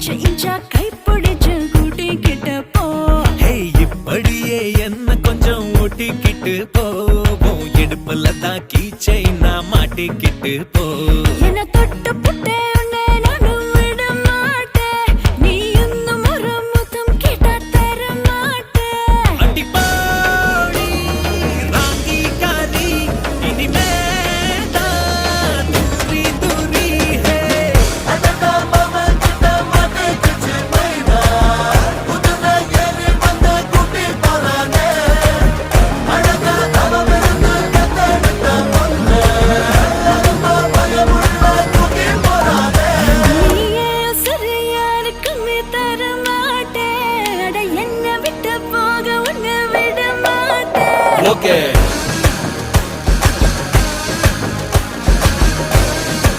Inch இன்ச்சா கைப்பிடிச்சு கூட்டிக்கிட்ட போ. இப்படியே என்ன கொஞ்சம் ஓட்டிக்கிட்டு போவோம். இடுப்புல தான் கீச்சை நான் மாட்டிக்கிட்டு போ. என்ன தொட்டு புட்டே உன்னை நானும் விட மாட்டேன். நீ இன்னும் ஒரு முத்தம் கேட்டா தர மாட்டேன். அடிப்பாடி ராங்கி காரி இனிமேதான் தூரி தூரி ஹே. நீயே சரியாருக்குமே தர மாட்டேன். அட என்ன விட்டு போக உன்னை விட மாட்டேன். ஓகே